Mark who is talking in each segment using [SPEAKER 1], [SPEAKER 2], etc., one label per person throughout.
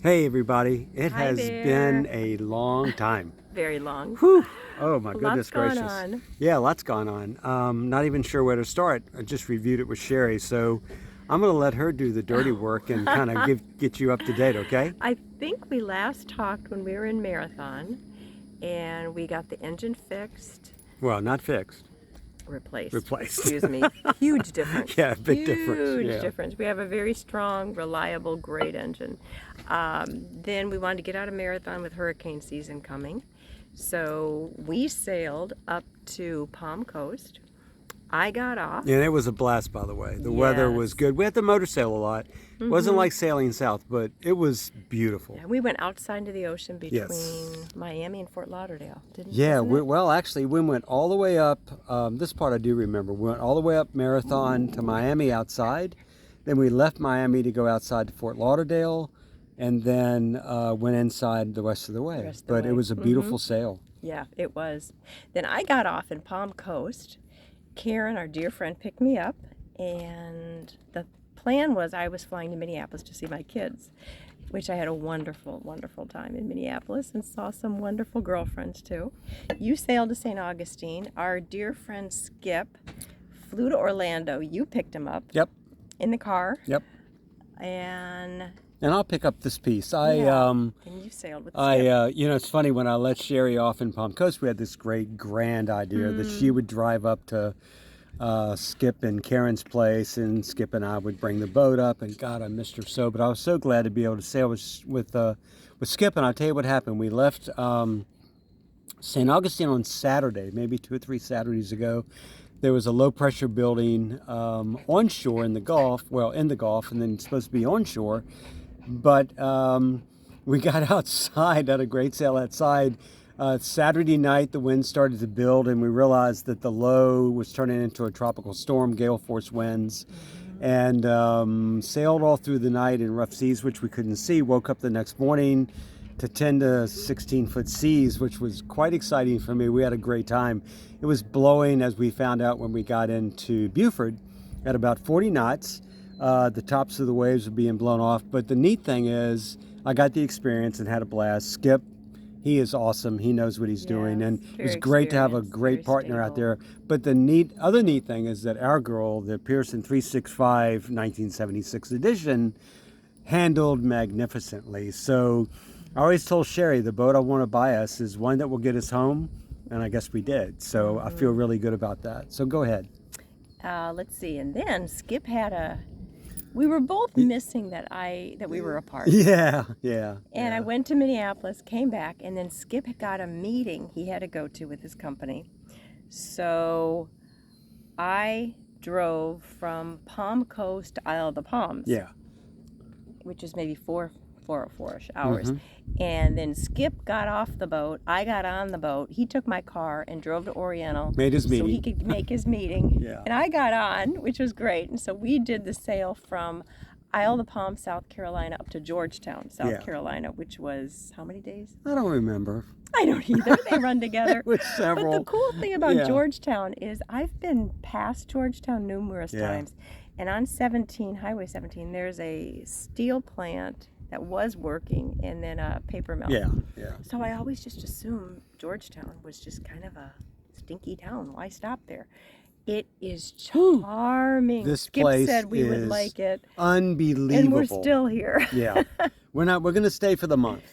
[SPEAKER 1] Hey everybody, it
[SPEAKER 2] Hi
[SPEAKER 1] has
[SPEAKER 2] there.
[SPEAKER 1] been a long time.
[SPEAKER 2] Very long.
[SPEAKER 1] Whew. Oh my
[SPEAKER 2] Lots
[SPEAKER 1] goodness
[SPEAKER 2] going
[SPEAKER 1] gracious.
[SPEAKER 2] on.
[SPEAKER 1] Yeah, lots gone on. Not even sure where to start. I just reviewed it with Sherry, so I'm going to let her do the dirty work and kind of get you up to date, okay?
[SPEAKER 2] I think we last talked when we were in Marathon and we got the engine fixed,
[SPEAKER 1] Well, not fixed,
[SPEAKER 2] replaced.
[SPEAKER 1] replaced.
[SPEAKER 2] Excuse me. Huge difference.
[SPEAKER 1] Yeah, big difference.
[SPEAKER 2] Huge
[SPEAKER 1] Yeah.
[SPEAKER 2] difference. We have a very strong, reliable, great engine. Then we wanted to get out of Marathon with hurricane season coming. So we sailed up to Palm Coast. I got off.
[SPEAKER 1] And it was a blast, by the way. The weather was
[SPEAKER 2] Yes.
[SPEAKER 1] good. We had to motor sail a lot. Wasn't like sailing south, but it was beautiful.
[SPEAKER 2] Yeah, we went outside into the ocean
[SPEAKER 1] Yes.
[SPEAKER 2] between Miami and Fort Lauderdale, didn't
[SPEAKER 1] Yeah,
[SPEAKER 2] wasn't it?
[SPEAKER 1] well, actually, we went all the way up. This part I do remember. We went all the way up Marathon to Miami outside. Then we left Miami to go outside to Fort Lauderdale, and then went inside the rest of the
[SPEAKER 2] The
[SPEAKER 1] way.
[SPEAKER 2] rest of the
[SPEAKER 1] But it
[SPEAKER 2] way.
[SPEAKER 1] was a beautiful sail.
[SPEAKER 2] Yeah, it was. Then I got off in Palm Coast. Karen, our dear friend, picked me up, and the plan was I was flying to Minneapolis to see my kids, which I had a wonderful, wonderful time in Minneapolis and saw some wonderful girlfriends too. You sailed to St. Augustine. Our dear friend Skip flew to Orlando. You picked him up
[SPEAKER 1] Yep,
[SPEAKER 2] in the car,
[SPEAKER 1] yep.
[SPEAKER 2] and
[SPEAKER 1] And I'll pick up this piece.
[SPEAKER 2] and you sailed with Skip.
[SPEAKER 1] It's funny when I let Sherry off in Palm Coast, we had this great grand idea that she would drive up to Skip and Karen's place, and Skip and I would bring the boat up. And God, I missed her so. But I was so glad to be able to sail with Skip. And I'll tell you what happened. We left St. Augustine on Saturday, maybe 2 or 3 Saturdays ago. There was a low pressure building onshore in the Gulf, and then it's supposed to be onshore. But we got outside, had a great sail outside. Saturday night, the wind started to build, and we realized that the low was turning into a tropical storm, gale force winds, and sailed all through the night in rough seas, which we couldn't see. Woke up the next morning to 10 to 16 foot seas, which was quite exciting for me. We had a great time. It was blowing, as we found out when we got into Beaufort, at about 40 knots. The tops of the waves were being blown off. But the neat thing is, I got the experience and had a blast. Skip, he is awesome. He knows what he's doing, and it was
[SPEAKER 2] Very
[SPEAKER 1] great to have a
[SPEAKER 2] experienced,
[SPEAKER 1] great
[SPEAKER 2] very
[SPEAKER 1] partner out
[SPEAKER 2] stable.
[SPEAKER 1] there. But the other neat thing is that our girl, the Pearson 365 1976 edition, handled magnificently. So I always told Sherry the boat I want to buy us is one that will get us home, and I guess we did. So I feel really good about that. So go ahead.
[SPEAKER 2] Let's see, and then Skip had a. We were both missing that we were apart.
[SPEAKER 1] Yeah, yeah.
[SPEAKER 2] And I went to Minneapolis, came back, and then Skip had got a meeting he had to go to with his company. So I drove from Palm Coast to Isle of the Palms,
[SPEAKER 1] Yeah.
[SPEAKER 2] which is maybe four-ish hours. And then Skip got off the boat. I got on the boat. He took my car and drove to Oriental.
[SPEAKER 1] Made his
[SPEAKER 2] so he
[SPEAKER 1] meeting.
[SPEAKER 2] could make his meeting.
[SPEAKER 1] Yeah.
[SPEAKER 2] And I got on, which was great. And so we did the sail from Isle of the Palms, South Carolina, up to Georgetown, South
[SPEAKER 1] Yeah.
[SPEAKER 2] Carolina, which was how many days?
[SPEAKER 1] I don't remember.
[SPEAKER 2] I don't either. They run together.
[SPEAKER 1] It was
[SPEAKER 2] But
[SPEAKER 1] several.
[SPEAKER 2] the cool thing about
[SPEAKER 1] Yeah.
[SPEAKER 2] Georgetown is I've been past Georgetown numerous
[SPEAKER 1] Yeah.
[SPEAKER 2] times. And on Highway 17, there's a steel plant that was working and then a paper mill.
[SPEAKER 1] Yeah, yeah.
[SPEAKER 2] So I always just assumed Georgetown was just kind of a stinky town. Why stop there? It is charming.
[SPEAKER 1] This
[SPEAKER 2] Skip
[SPEAKER 1] place
[SPEAKER 2] said we would
[SPEAKER 1] is
[SPEAKER 2] like it,
[SPEAKER 1] Unbelievable.
[SPEAKER 2] and we're still here.
[SPEAKER 1] Yeah. We're going to stay for the month.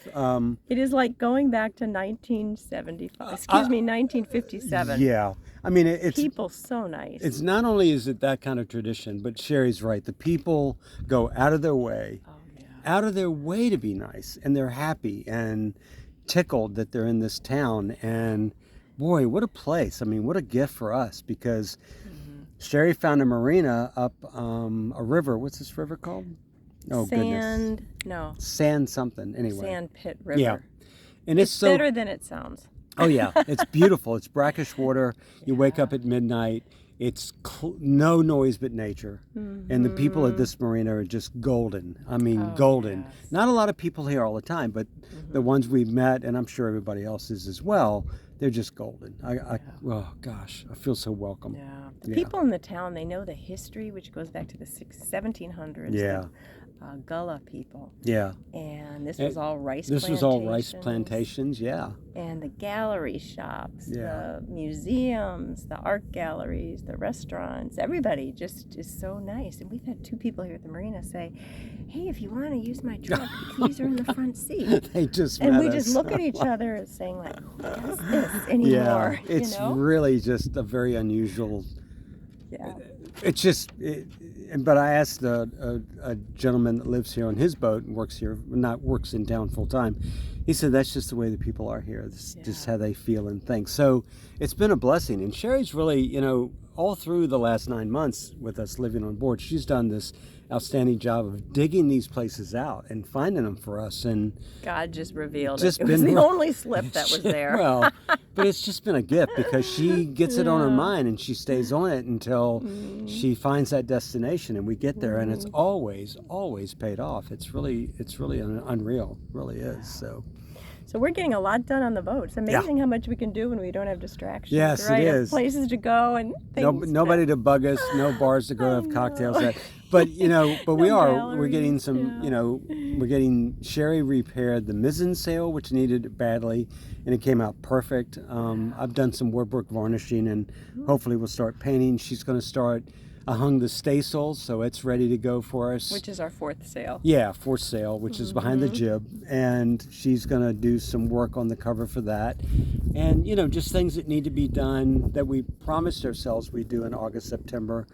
[SPEAKER 2] It is like going back to 1975. Excuse me, 1957.
[SPEAKER 1] Yeah. I mean, it's
[SPEAKER 2] People so nice.
[SPEAKER 1] it's not only is it that kind of tradition, but Sherry's right. The people go out of their way,
[SPEAKER 2] Oh yeah.
[SPEAKER 1] out of their way to be nice, and they're happy and tickled that they're in this town. And boy, what a place. I mean, what a gift for us, because Sherry found a marina up a river. What's this river called? Oh, goodness. Sand something. Anyway.
[SPEAKER 2] Sand Pit River.
[SPEAKER 1] Yeah. And it's so
[SPEAKER 2] better than it sounds.
[SPEAKER 1] Oh yeah, it's beautiful. It's brackish water. You wake up at midnight. It's no noise but nature. And the people at this marina are just golden. I mean, golden.
[SPEAKER 2] yes.
[SPEAKER 1] Not a lot of people here all the time, but the ones we've met, and I'm sure everybody else is as well, they're just golden. Oh gosh, I feel so welcome.
[SPEAKER 2] Yeah. The
[SPEAKER 1] Yeah.
[SPEAKER 2] people in the town, they know the history, which goes back to the 1700s.
[SPEAKER 1] Yeah.
[SPEAKER 2] The Gullah people.
[SPEAKER 1] Yeah.
[SPEAKER 2] And this was all rice
[SPEAKER 1] This was all rice
[SPEAKER 2] plantations.
[SPEAKER 1] plantations, yeah.
[SPEAKER 2] And the gallery shops,
[SPEAKER 1] Yeah.
[SPEAKER 2] the museums, the art galleries, the restaurants, everybody just is so nice. And we've had 2 people here at the marina say, hey, if you want to use my truck, the keys are in the front seat.
[SPEAKER 1] They just
[SPEAKER 2] And
[SPEAKER 1] met
[SPEAKER 2] we
[SPEAKER 1] us.
[SPEAKER 2] just look at each other and saying, like, who does this anymore?
[SPEAKER 1] Yeah, it's
[SPEAKER 2] you know?
[SPEAKER 1] really just a very unusual.
[SPEAKER 2] Yeah.
[SPEAKER 1] It's just, but I asked a gentleman that lives here on his boat and works here, not works in town full time. He said that's just the way the people are here. It's just how they feel and think. So it's been a blessing. And Sherry's really, all through the last 9 months with us living on board, she's done this outstanding job of digging these places out and finding them for us. And
[SPEAKER 2] God just revealed
[SPEAKER 1] just
[SPEAKER 2] it. It was
[SPEAKER 1] been
[SPEAKER 2] the only slip that was there.
[SPEAKER 1] Well, but it's just been a gift because she gets it on her mind and she stays on it until she finds that destination, and we get there, and it's always paid off. It's really unreal, really is.
[SPEAKER 2] So we're getting a lot done on the boat. It's amazing how much we can do when we don't have distractions.
[SPEAKER 1] Yes,
[SPEAKER 2] right?
[SPEAKER 1] it
[SPEAKER 2] Have
[SPEAKER 1] is.
[SPEAKER 2] Places to go and things.
[SPEAKER 1] Nobody to bug us, no bars to go have cocktails at. But we are. We're getting some. We're getting Sherry repaired the mizzen sail, which needed it badly, and it came out perfect. I've done some woodwork varnishing, and hopefully we'll start painting. She's going to start. I hung the staysail, so it's ready to go for us.
[SPEAKER 2] Which is our 4th sail.
[SPEAKER 1] Yeah, 4th sail, which is behind the jib, and she's going to do some work on the cover for that. And, just things that need to be done that we promised ourselves we'd do in August, September,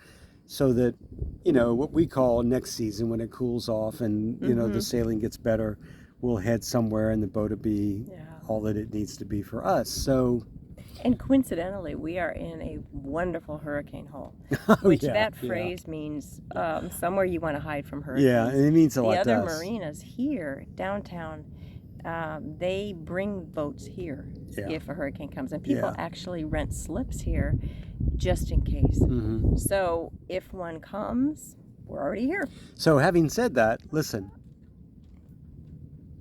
[SPEAKER 1] so that, what we call next season when it cools off and, the sailing gets better, we'll head somewhere and the boat will be all that it needs to be for us. So...
[SPEAKER 2] And coincidentally, we are in a wonderful hurricane hole, which that phrase means somewhere you want to hide from hurricanes.
[SPEAKER 1] Yeah, and it means a lot to us.
[SPEAKER 2] The other marinas here, downtown, they bring boats here if a hurricane comes. And people actually rent slips here just in case. So if one comes, we're already here.
[SPEAKER 1] So having said that, listen.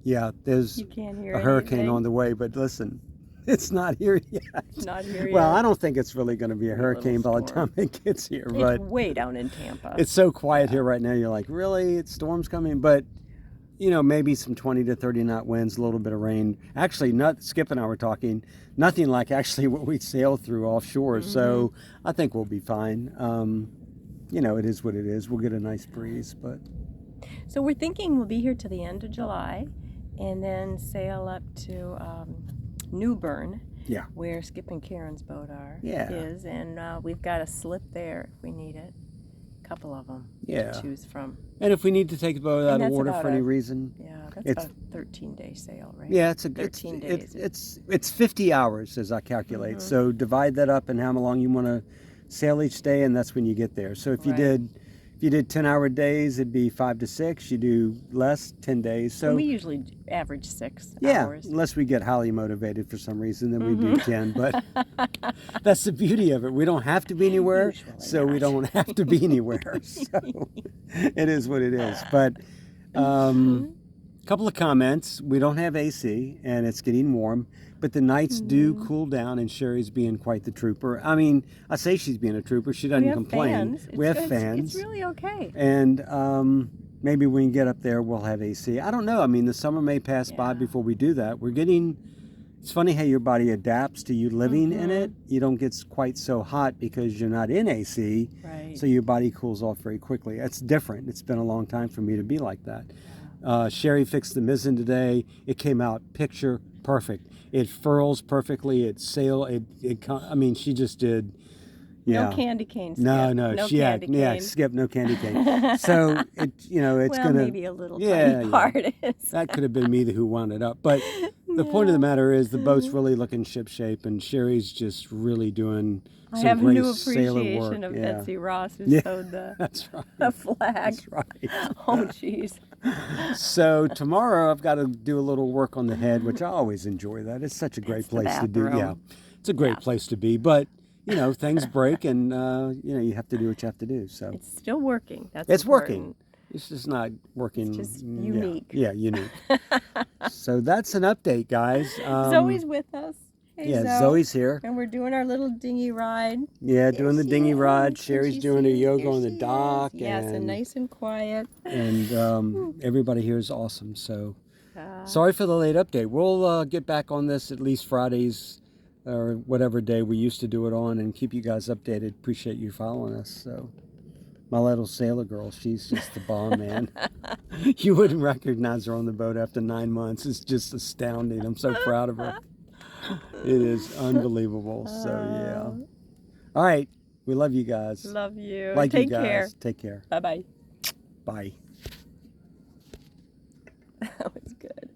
[SPEAKER 1] Yeah, there's
[SPEAKER 2] you can't hear
[SPEAKER 1] a hurricane
[SPEAKER 2] anything.
[SPEAKER 1] on the way, but listen. It's not here yet.
[SPEAKER 2] It's not here yet.
[SPEAKER 1] Well, I don't think it's really going to be a hurricane by the time it gets here. But
[SPEAKER 2] it's way down in Tampa.
[SPEAKER 1] It's so quiet here right now. You're like, really? It's storm's coming? But, maybe some 20 to 30 knot winds, a little bit of rain. Actually, Skip and I were talking, nothing like actually what we sail through offshore. So I think we'll be fine. It is what it is. We'll get a nice breeze. But
[SPEAKER 2] So we're thinking we'll be here to the end of July and then sail up to... Newbern, where Skip and Karen's boat is, and we've got a slip there if we need it. A couple of them to choose from.
[SPEAKER 1] And if we need to take the boat out of water for any reason,
[SPEAKER 2] that's about a 13-day sail, right?
[SPEAKER 1] Yeah, it's
[SPEAKER 2] 13 days.
[SPEAKER 1] It's 50 hours as I calculate. So divide that up and how long you want to sail each day, and that's when you get there. So if you did 10-hour days, it'd be 5 to 6. You do less, 10 days. So
[SPEAKER 2] and we usually average 6 hours.
[SPEAKER 1] Unless we get highly motivated for some reason, then we do 10. But that's the beauty of it. We don't have to be anywhere, so we don't have to be anywhere. So it is what it is. But a couple of comments. We don't have AC, and it's getting warm. But the nights do cool down, and Sherry's being quite the trooper. I mean, I say she's being a trooper. She doesn't complain. We have fans.
[SPEAKER 2] It's really okay.
[SPEAKER 1] And maybe when we get up there, we'll have AC. I don't know. I mean, the summer may pass by before we do that. It's funny how your body adapts to you living in it. You don't get quite so hot because you're not in AC.
[SPEAKER 2] Right.
[SPEAKER 1] So your body cools off very quickly. That's different. It's been a long time for me to be like that. Sherry fixed the mizzen today. It came out picture perfect. It furls perfectly. She just did. Yeah.
[SPEAKER 2] No candy cane. Skip.
[SPEAKER 1] No. Skip, no candy cane. So it's gonna
[SPEAKER 2] maybe a little tiny part is.
[SPEAKER 1] That could have been me who wound it up. But the point of the matter is the boat's really looking shipshape, and Sherry's just really doing some great sailor work.
[SPEAKER 2] I have a new appreciation of Betsy Ross who sewed the flag.
[SPEAKER 1] That's right.
[SPEAKER 2] Oh, jeez.
[SPEAKER 1] So tomorrow I've got to do a little work on the head, which I always enjoy. That it's such a great place to do. Yeah, it's a great place to be. But things break, and you have to do what you have to do. So
[SPEAKER 2] it's still working.
[SPEAKER 1] It's working. It's just not working.
[SPEAKER 2] It's just unique.
[SPEAKER 1] Yeah, unique. So that's an update, guys.
[SPEAKER 2] Zoe's with us. Hey, Zoe.
[SPEAKER 1] Zoe's here.
[SPEAKER 2] And we're doing our little dinghy ride.
[SPEAKER 1] Yeah, doing the dinghy ride. Sherry's doing her yoga on the dock.
[SPEAKER 2] Yes, and nice and quiet.
[SPEAKER 1] And everybody here is awesome. So Sorry for the late update. We'll get back on this at least Fridays or whatever day we used to do it on and keep you guys updated. Appreciate you following us. So my little sailor girl, she's just the bomb, man. You wouldn't recognize her on the boat after 9 months. It's just astounding. I'm so proud of her. It is unbelievable. So yeah. All right. We love you guys.
[SPEAKER 2] Love you.
[SPEAKER 1] Like
[SPEAKER 2] Take
[SPEAKER 1] you guys.
[SPEAKER 2] care.
[SPEAKER 1] Take care.
[SPEAKER 2] Bye-bye.
[SPEAKER 1] Bye.
[SPEAKER 2] That was good.